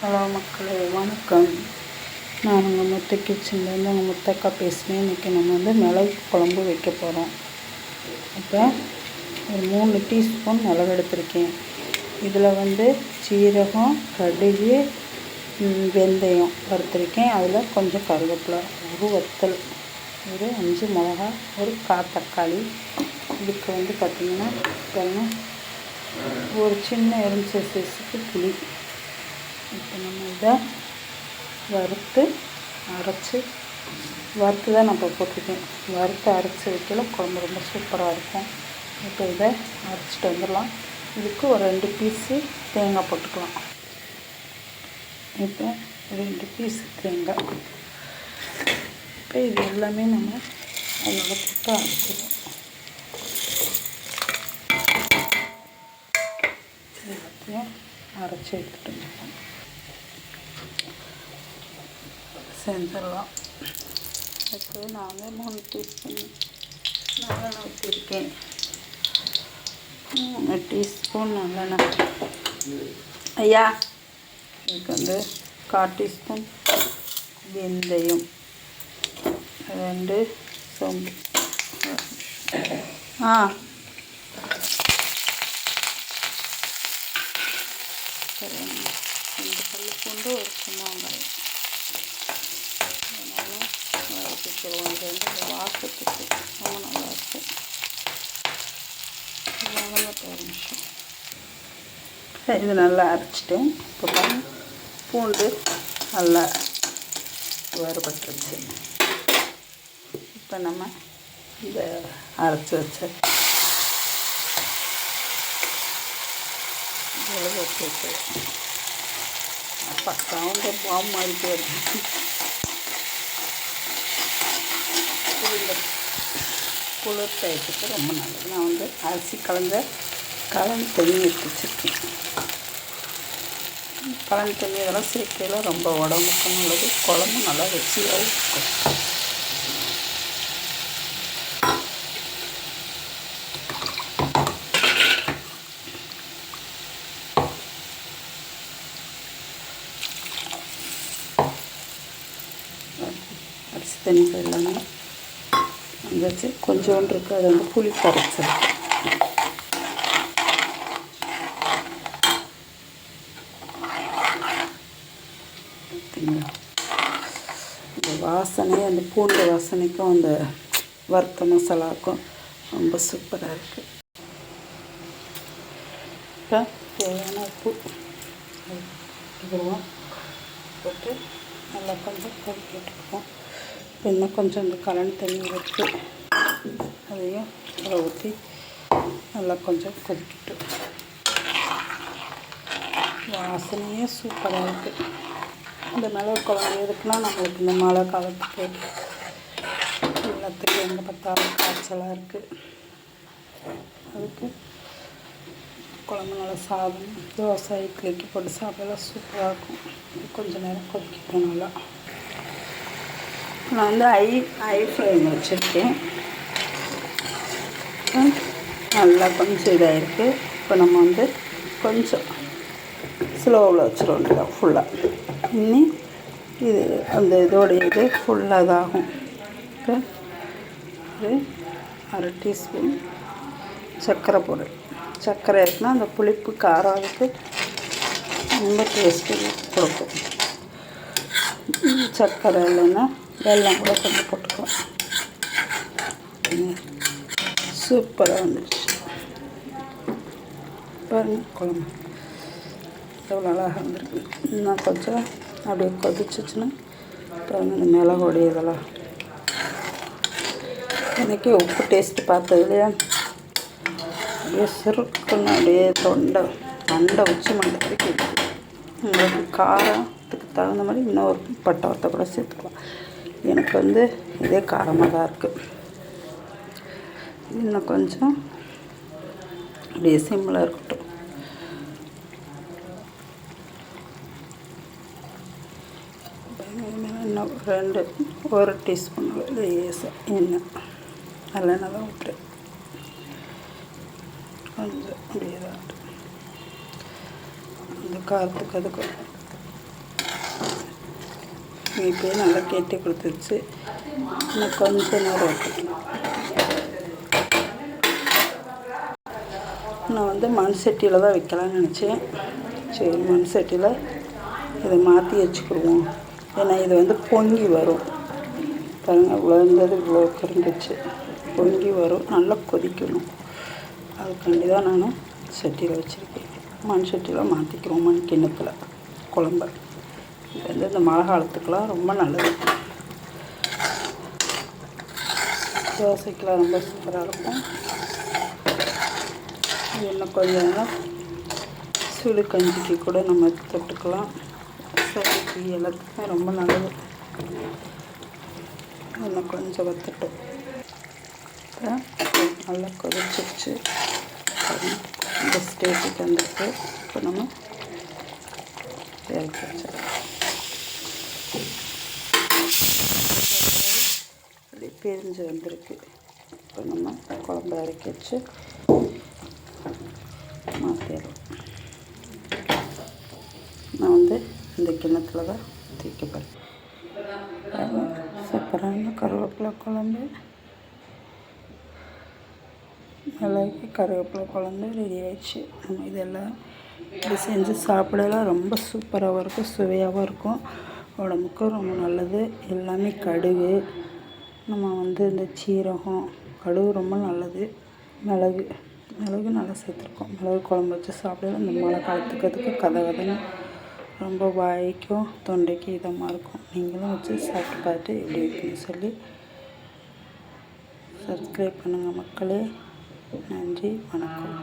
Hello மக்களே, வணக்கம். நான் உங்கள் முத்து கிச்சன்லேருந்து உங்கள் முத்தக்கா பேசுகிறேன். இன்றைக்கி நம்ம மிளகு குழம்பு வைக்க போகிறோம். இப்போ ஒரு 3 டீஸ்பூன் மிளகு எடுத்திருக்கேன். இதில் சீரகம், கடுகு, வெந்தயம் வறுத்திருக்கேன். அதில் கொஞ்சம் கருவேப்பிலை, ஒரு வத்தல், ஒரு 5 மிளகா, ஒரு தக்காளி. இதுக்கு பார்த்திங்கன்னா ஒரு சின்ன எலுமிச்சை சைஸுக்கு புளி. இப்போ நம்ம இதை வறுத்து தான் நான் இப்போ போட்டிருக்கேன். வறுத்து அரைச்சி வைக்கல குழம்பு ரொம்ப சூப்பராக இருக்கும். இப்போ இதை அரைச்சிட்டு வந்துடலாம். இதுக்கு ஒரு 2 பீஸு தேங்காய் போட்டுக்கலாம். இப்போ 2 பீஸு தேங்காய். இப்போ இது எல்லாமே நம்ம அதோட போட்டு அரைச்சிடுவோம். எல்லாத்தையும் அரைச்சி எடுத்துகிட்டு செஞ்சிடலாம். இப்போ நான் 3 டீஸ்பூன் நல்லெண்ணெய் ஊற்றிருக்கேன். 3 டீஸ்பூன் நல்லெண்ணெய். ஐயா, இதுக்கு 1/4 டீஸ்பூன் வெந்தயம், 2 சோம்பு, 2 பல்லு பூண்டு, ஒரு சின்ன வெங்காயம். வதக்கிடுவோம். இது வாசத்துக்கு ரொம்ப நல்லாயிருக்கும். ஒரு நிமிஷம். இது நல்லா அரைச்சிட்டேன். இப்போ பூண்டு நல்லா வேறுபட்டுருச்சு. இப்போ நம்ம இந்த அரைச்சி வச்ச வச்சு அப்பா சவுண்டே பாம்பு மாதிரி வருது. இந்த குளிர் டயத்துக்கு ரொம்ப நல்லது. நான் அரிசி கலந்து தண்ணி எடுத்து வச்சுருக்கேன். கலந்து தண்ணி இதெல்லாம் சேர்க்கையில் ரொம்ப உடம்புக்கு நல்லது. குழம்பு நல்லா ருசியாக இருக்கும். அரிசி தண்ணி போயிடலாங்க. வச்சு கொஞ்சோண்டு இருக்குது. அதை புளி கரைச்சல். இந்த வாசனை, அந்த பூண்டு வாசனைக்கும் அந்த வறுத்த மசாலாவுக்கும் ரொம்ப சூப்பராக இருக்குது. இப்போ தேவையான உப்பு இதுவும் போட்டு நல்லா கொஞ்சம் கொதிக்கிட்டுருக்கோம். இப்போ இன்னும் கொஞ்சம் இந்த கலன் தண்ணி வச்சு அதையும் ஊற்றி நல்லா கொஞ்சம் கொதிக்கிட்டு. வாசனையே சூப்பராக இருக்குது. இந்த மிளகு குழம்பு எதுக்குன்னா, நம்மளுக்கு இந்த மழை காலத்துக்கு எல்லாத்துக்கும் எங்கே பார்த்தாலும் காய்ச்சலாக இருக்குது. அதுக்கு குழம்பு நல்லா சாதம், தோசை, இட்லிக்கு போட்டு சாப்பிடலாம் சூப்பராக இருக்கும். கொஞ்சம் நேரம் கொதிக்கிட்டோம். நல்லா நான் ஐ ஃப்ளேம் வச்சுருக்கேன். நல்லா கொஞ்சம் இதாக இருக்குது. இப்போ நம்ம கொஞ்சம் ஸ்லோவில் வச்சுருவோம் ஃபுல்லாக. இன்னி இது அந்த இதோடைய இது ஃபுல்லாக இதாகும். இப்போ ஒரு 1/2 டீஸ்பூன் சர்க்கரை பொருள். சர்க்கரை இருக்குன்னா அந்த புளிப்பு காரத்துக்கு ரொம்ப டேஸ்ட்டு கொடுக்கும். சர்க்கரை இல்லைன்னா வெல்லம் கூட கொஞ்சம் போட்டுக்கலாம். சூப்பராக வந்துடுச்சு பாருங்கள். குழம்பு எவ்வளோ அழகாக வந்துருக்கு. இன்னும் கொஞ்சம் அப்படியே கொதிச்சிச்சுன்னா பாருங்கள். இந்த மிளகுடைய இதெல்லாம் எனக்கே உப்பு டேஸ்ட்டு பார்த்தது இல்லையா, அப்படியே சிறுக்குன்னு அப்படியே தொண்டை உச்சி மண்டத்துக்கு. உங்களுக்கு காரத்துக்கு தகுந்த மாதிரி இன்னொரு பட்டவத்தை கூட சேர்த்துக்கலாம். எனக்கு இதே காரமாக தான் இருக்குது. இன்னும் கொஞ்சம் அப்படியே சிம்மில் இருக்கட்டும். இன்னும் 1 டீஸ்பூன் லேசாக எண்ணெய் நல்லெண்ணெய் தான் விட்டு கொஞ்சம் அப்படியே தான் அந்த காரத்துக்கு அதுக்கு இப்போயே நல்லா கெட்டி கொடுத்துருச்சு. இன்னும் கொஞ்சம் நேரம் வைக்கணும். நான் மண் சட்டியில் தான் வைக்கலாம்னு நினச்சேன். சரி, மண் சட்டியில் இதை மாற்றி வச்சுக்கிடுவோம். ஏன்னா இது பொங்கி வரும் பாருங்கள். இவ்வளோ இருந்தது இவ்வளோ கருந்துச்சு. பொங்கி வரும், நல்லா கொதிக்கணும். அதுக்காண்டி தான் நான் சட்டியில் வச்சுருக்கேன். மண் சட்டியில் மாற்றிக்கிறோம். மண் கிண்ணத்தில் குழம்பு. இது இந்த மழை காலத்துக்கெலாம் ரொம்ப நல்லது. தோசைக்கெலாம் ரொம்ப சூப்பராக இருக்கும். இன்னும் கொஞ்சம் நேரம் சுடு கஞ்சிக்கு கூட நம்ம தொட்டுக்கலாம். சளிக்கு எல்லாத்துக்குமே ரொம்ப நல்லது. இன்னும் கொஞ்சம் வத்தட்டும். நல்லா கொதிச்சிருச்சு. இந்த ஸ்டேஜுக்கு வந்துருக்கு. இப்போ நம்ம இறக்கி வச்சிடலாம். அப்படியே பிரிஞ்சு வந்திருக்கு. இப்போ நம்ம குழம்பு இறக்கி வச்சு மாற்றிடலாம். நான் இந்த கிண்ணத்தில் தான் தூக்கி போகிறேன். சூப்பரான கருவேப்பிலை குழம்பு, மிளகு கருவேப்பிலை குழம்பு ரெடி ஆயிடுச்சு. நம்ம இதெல்லாம் இப்படி செஞ்சு சாப்பிடலாம். ரொம்ப சூப்பராகவும் இருக்கும், சுவையாகவும் இருக்கும், உடம்புக்கும் ரொம்ப நல்லது. எல்லாமே கடுகு, நம்ம இந்த சீரகம், கடுகு ரொம்ப நல்லது. மிளகு நல்லா சேர்த்துருக்கோம். மிளகு குழம்பு வச்சு சாப்பிடலாம். இந்த மழை காலத்துக்கு அதுக்கு கதன்னு ரொம்ப வாய்க்கும் தொண்டைக்கு இதமாக இருக்கும். நீங்களும் வச்சு சாப்பிட்டு பார்த்துட்டு எப்படி இருக்குன்னு சொல்லி சப்ஸ்கிரைப் பண்ணுங்கள் மக்களே. நன்றி, வணக்கம்.